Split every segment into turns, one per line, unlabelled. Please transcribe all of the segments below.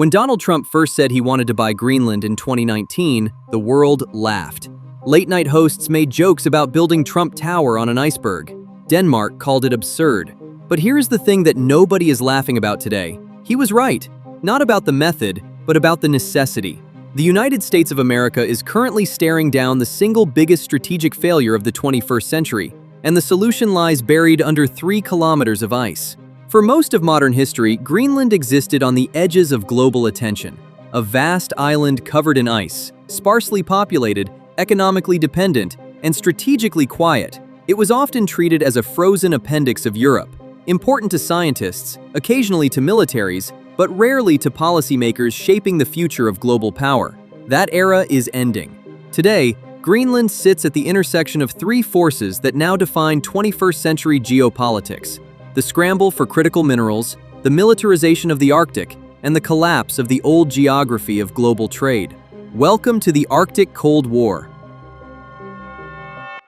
When Donald Trump first said he wanted to buy Greenland in 2019, the world laughed. Late-night hosts made jokes about building Trump Tower on an iceberg. Denmark called it absurd. But here's the thing that nobody is laughing about today. He was right. Not about the method, but about the necessity. The United States of America is currently staring down the single biggest strategic failure of the 21st century, and the solution lies buried under 3 kilometers of ice. For most of modern history, Greenland existed on the edges of global attention. A vast island covered in ice, sparsely populated, economically dependent, and strategically quiet. It was often treated as a frozen appendix of Europe, important to scientists, occasionally to militaries, but rarely to policymakers shaping the future of global power. That era is ending. Today, Greenland sits at the intersection of 3 forces that now define 21st century geopolitics: the scramble for critical minerals, the militarization of the Arctic, and the collapse of the old geography of global trade. Welcome to the Arctic Cold War.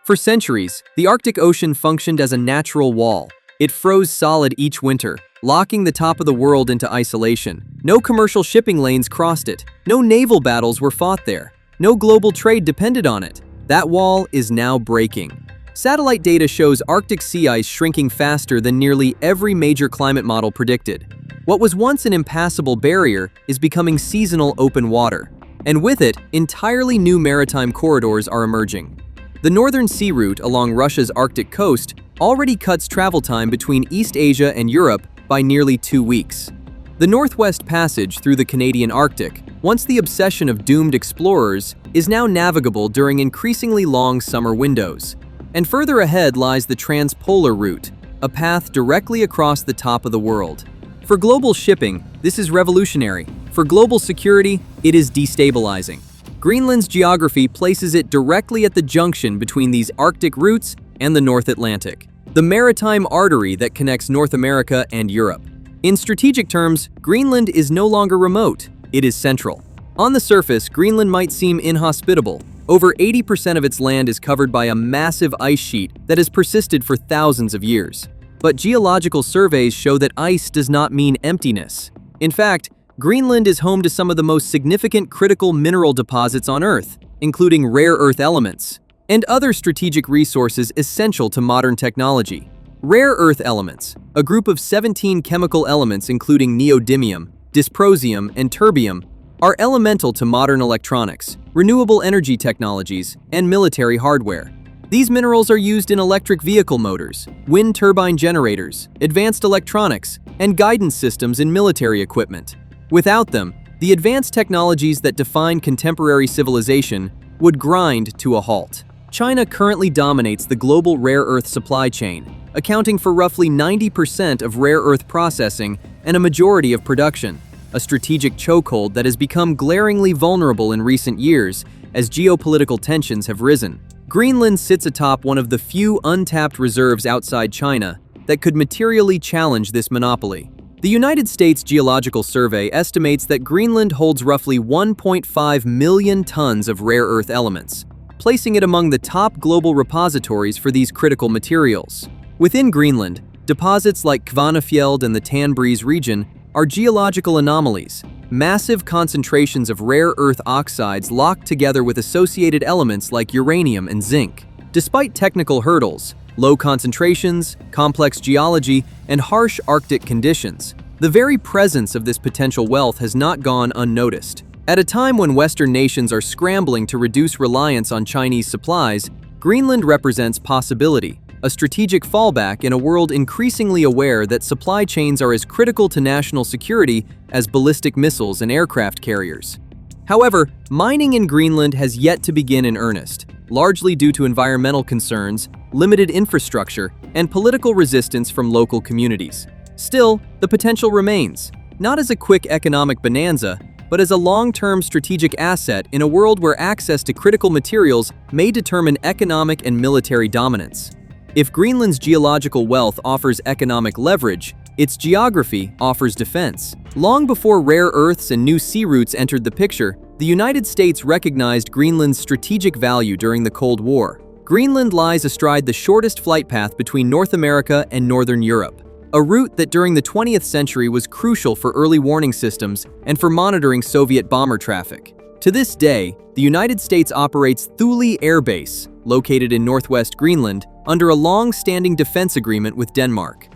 For centuries, the Arctic Ocean functioned as a natural wall. It froze solid each winter, locking the top of the world into isolation. No commercial shipping lanes crossed it. No naval battles were fought there. No global trade depended on it. That wall is now breaking. Satellite data shows Arctic sea ice shrinking faster than nearly every major climate model predicted. What was once an impassable barrier is becoming seasonal open water. And with it, entirely new maritime corridors are emerging. The Northern Sea Route along Russia's Arctic coast already cuts travel time between East Asia and Europe by nearly 2 weeks. The Northwest Passage through the Canadian Arctic, once the obsession of doomed explorers, is now navigable during increasingly long summer windows. And further ahead lies the Transpolar Route, a path directly across the top of the world. For global shipping, this is revolutionary. For global security, it is destabilizing. Greenland's geography places it directly at the junction between these Arctic routes and the North Atlantic, the maritime artery that connects North America and Europe. In strategic terms, Greenland is no longer remote, it is central. On the surface, Greenland might seem inhospitable. Over 80% of its land is covered by a massive ice sheet that has persisted for thousands of years. But geological surveys show that ice does not mean emptiness. In fact, Greenland is home to some of the most significant critical mineral deposits on Earth, including rare earth elements, and other strategic resources essential to modern technology. Rare earth elements, a group of 17 chemical elements including neodymium, dysprosium, and terbium, are elemental to modern electronics, renewable energy technologies, and military hardware. These minerals are used in electric vehicle motors, wind turbine generators, advanced electronics, and guidance systems in military equipment. Without them, the advanced technologies that define contemporary civilization would grind to a halt. China currently dominates the global rare earth supply chain, accounting for roughly 90% of rare earth processing and a majority of production. A strategic chokehold that has become glaringly vulnerable in recent years as geopolitical tensions have risen. Greenland sits atop one of the few untapped reserves outside China that could materially challenge this monopoly. The United States Geological Survey estimates that Greenland holds roughly 1.5 million tons of rare earth elements, placing it among the top global repositories for these critical materials. Within Greenland, deposits like Kvanefjeld and the Tanbreez region are geological anomalies, massive concentrations of rare earth oxides locked together with associated elements like uranium and zinc. Despite technical hurdles, low concentrations, complex geology, and harsh Arctic conditions, the very presence of this potential wealth has not gone unnoticed. At a time when Western nations are scrambling to reduce reliance on Chinese supplies, Greenland represents possibility, a strategic fallback in a world increasingly aware that supply chains are as critical to national security as ballistic missiles and aircraft carriers. However, mining in Greenland has yet to begin in earnest, largely due to environmental concerns, limited infrastructure, and political resistance from local communities. Still, the potential remains, not as a quick economic bonanza, but as a long-term strategic asset in a world where access to critical materials may determine economic and military dominance. If Greenland's geological wealth offers economic leverage, its geography offers defense. Long before rare earths and new sea routes entered the picture, the United States recognized Greenland's strategic value during the Cold War. Greenland lies astride the shortest flight path between North America and Northern Europe. a route that during the 20th century was crucial for early warning systems and for monitoring Soviet bomber traffic. To this day, the United States operates Thule Air Base, located in northwest Greenland, under a long-standing defense agreement with Denmark.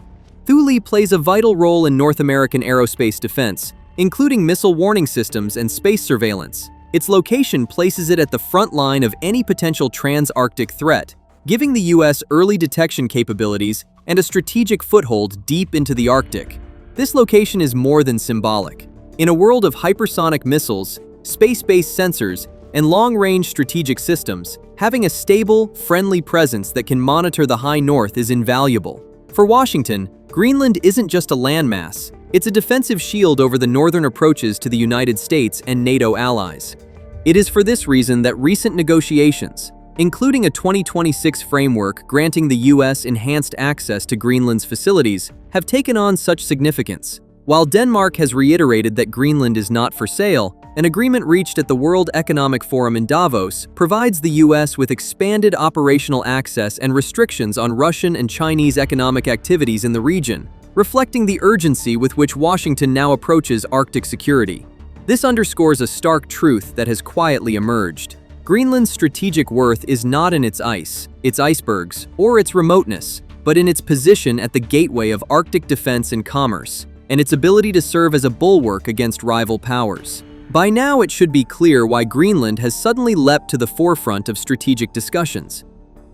Thule plays a vital role in North American aerospace defense, including missile warning systems and space surveillance. Its location places it at the front line of any potential trans-Arctic threat, giving the U.S. early detection capabilities and a strategic foothold deep into the Arctic. This location is more than symbolic. In a world of hypersonic missiles, space-based sensors, and long-range strategic systems, having a stable, friendly presence that can monitor the high north is invaluable. For Washington, Greenland isn't just a landmass, it's a defensive shield over the northern approaches to the United States and NATO allies. It is for this reason that recent negotiations, including a 2026 framework granting the U.S. enhanced access to Greenland's facilities, have taken on such significance. While Denmark has reiterated that Greenland is not for sale, an agreement reached at the World Economic Forum in Davos provides the U.S. with expanded operational access and restrictions on Russian and Chinese economic activities in the region, reflecting the urgency with which Washington now approaches Arctic security. This underscores a stark truth that has quietly emerged. Greenland's strategic worth is not in its ice, its icebergs, or its remoteness, but in its position at the gateway of Arctic defense and commerce, and its ability to serve as a bulwark against rival powers. By now, it should be clear why Greenland has suddenly leapt to the forefront of strategic discussions.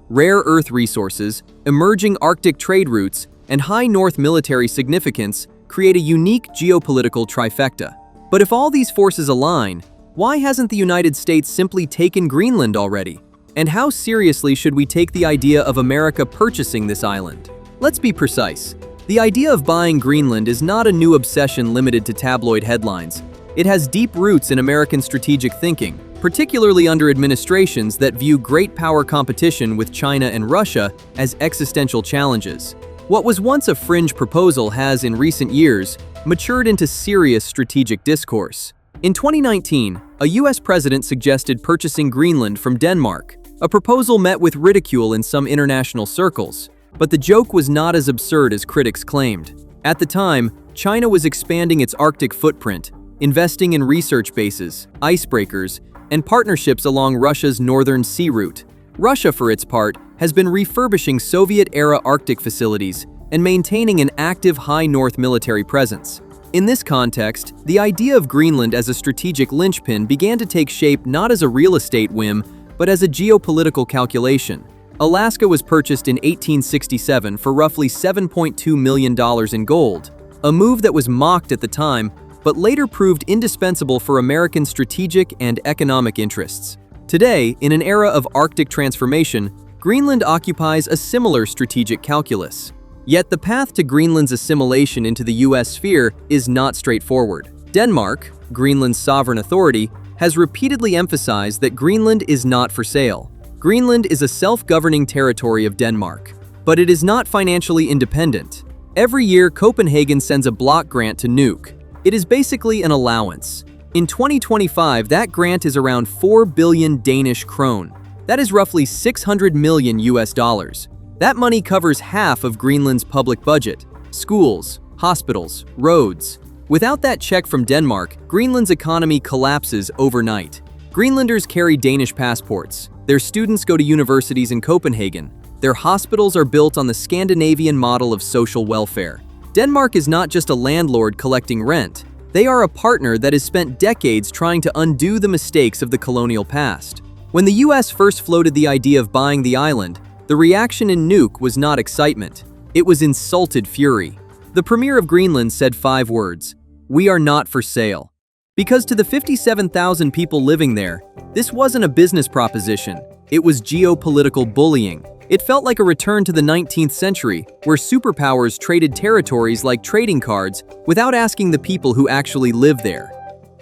Rare earth resources, emerging Arctic trade routes, and high North military significance create a unique geopolitical trifecta. But if all these forces align, why hasn't the United States simply taken Greenland already? And how seriously should we take the idea of America purchasing this island? Let's be precise. The idea of buying Greenland is not a new obsession limited to tabloid headlines. It has deep roots in American strategic thinking, particularly under administrations that view great power competition with China and Russia as existential challenges. What was once a fringe proposal has, in recent years, matured into serious strategic discourse. In 2019, a US president suggested purchasing Greenland from Denmark, a proposal met with ridicule in some international circles. But the joke was not as absurd as critics claimed. At the time, China was expanding its Arctic footprint, investing in research bases, icebreakers, and partnerships along Russia's northern sea route. Russia, for its part, has been refurbishing Soviet-era Arctic facilities and maintaining an active high north military presence. In this context, the idea of Greenland as a strategic linchpin began to take shape not as a real estate whim, but as a geopolitical calculation. Alaska was purchased in 1867 for roughly $7.2 million in gold, a move that was mocked at the time, but later proved indispensable for American strategic and economic interests. Today, in an era of Arctic transformation, Greenland occupies a similar strategic calculus. Yet the path to Greenland's assimilation into the US sphere is not straightforward. Denmark, Greenland's sovereign authority, has repeatedly emphasized that Greenland is not for sale. Greenland is a self-governing territory of Denmark, but it is not financially independent. Every year, Copenhagen sends a block grant to Nuuk. It is basically an allowance. In 2025, that grant is around 4 billion Danish krone. That is roughly 600 million US dollars. That money covers half of Greenland's public budget: schools, hospitals, roads. Without that check from Denmark, Greenland's economy collapses overnight. Greenlanders carry Danish passports. Their students go to universities in Copenhagen. Their hospitals are built on the Scandinavian model of social welfare. Denmark is not just a landlord collecting rent. They are a partner that has spent decades trying to undo the mistakes of the colonial past. When the US first floated the idea of buying the island, the reaction in Nuuk was not excitement. It was insulted fury. The premier of Greenland said 5 words: "We are not for sale." Because to the 57,000 people living there, this wasn't a business proposition. It was geopolitical bullying. It felt like a return to the 19th century, where superpowers traded territories like trading cards without asking the people who actually lived there.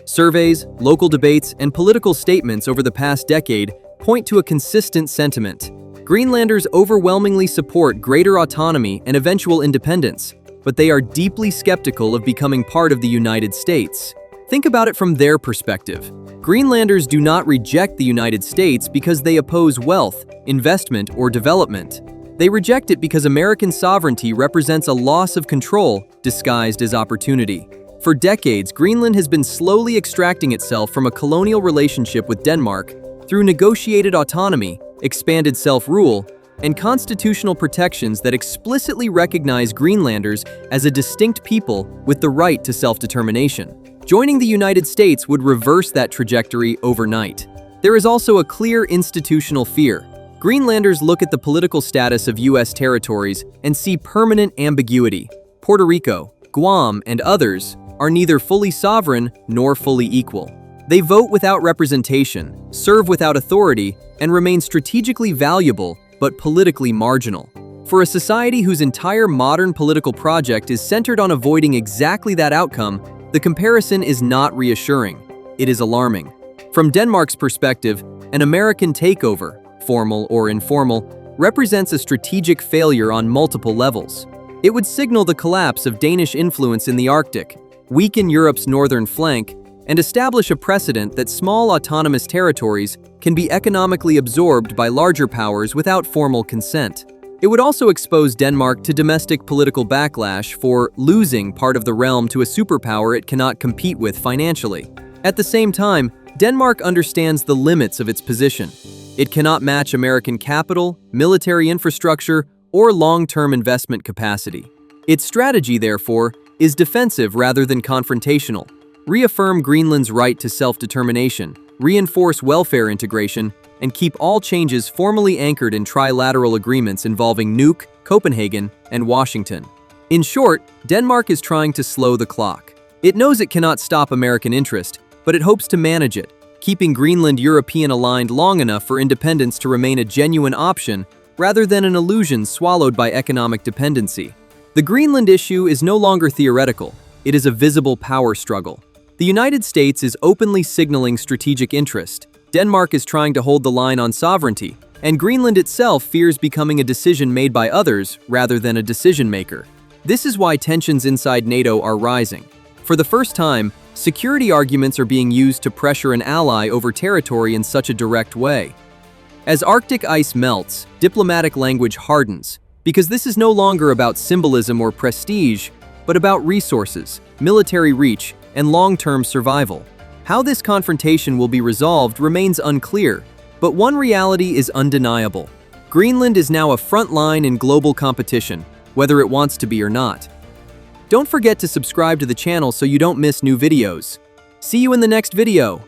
Surveys, local debates, and political statements over the past decade point to a consistent sentiment. Greenlanders overwhelmingly support greater autonomy and eventual independence, but they are deeply skeptical of becoming part of the United States. Think about it from their perspective. Greenlanders do not reject the United States because they oppose wealth, investment, or development. They reject it because American sovereignty represents a loss of control disguised as opportunity. For decades, Greenland has been slowly extracting itself from a colonial relationship with Denmark through negotiated autonomy, expanded self-rule, and constitutional protections that explicitly recognize Greenlanders as a distinct people with the right to self-determination. Joining the United States would reverse that trajectory overnight. There is also a clear institutional fear. Greenlanders look at the political status of U.S. territories and see permanent ambiguity. Puerto Rico, Guam, and others are neither fully sovereign nor fully equal. They vote without representation, serve without authority, and remain strategically valuable but politically marginal. For a society whose entire modern political project is centered on avoiding exactly that outcome, the comparison is not reassuring. It is alarming. From Denmark's perspective, an American takeover, formal or informal, represents a strategic failure on multiple levels. It would signal the collapse of Danish influence in the Arctic, weaken Europe's northern flank, and establish a precedent that small autonomous territories can be economically absorbed by larger powers without formal consent. It would also expose Denmark to domestic political backlash for losing part of the realm to a superpower it cannot compete with financially. At the same time, Denmark understands the limits of its position. It cannot match American capital, military infrastructure, or long-term investment capacity. Its strategy, therefore, is defensive rather than confrontational. Reaffirm Greenland's right to self-determination, reinforce welfare integration, and keep all changes formally anchored in trilateral agreements involving Nuuk, Copenhagen, and Washington. In short, Denmark is trying to slow the clock. It knows it cannot stop American interest, but it hopes to manage it, keeping Greenland European-aligned long enough for independence to remain a genuine option rather than an illusion swallowed by economic dependency. The Greenland issue is no longer theoretical. It is a visible power struggle. The United States is openly signaling strategic interest. Denmark is trying to hold the line on sovereignty, and Greenland itself fears becoming a decision made by others rather than a decision maker. This is why tensions inside NATO are rising. For the first time, security arguments are being used to pressure an ally over territory in such a direct way. As Arctic ice melts, diplomatic language hardens, because this is no longer about symbolism or prestige, but about resources, military reach, and long-term survival. How this confrontation will be resolved remains unclear, but one reality is undeniable. Greenland is now a front line in global competition, whether it wants to be or not. Don't forget to subscribe to the channel so you don't miss new videos. See you in the next video.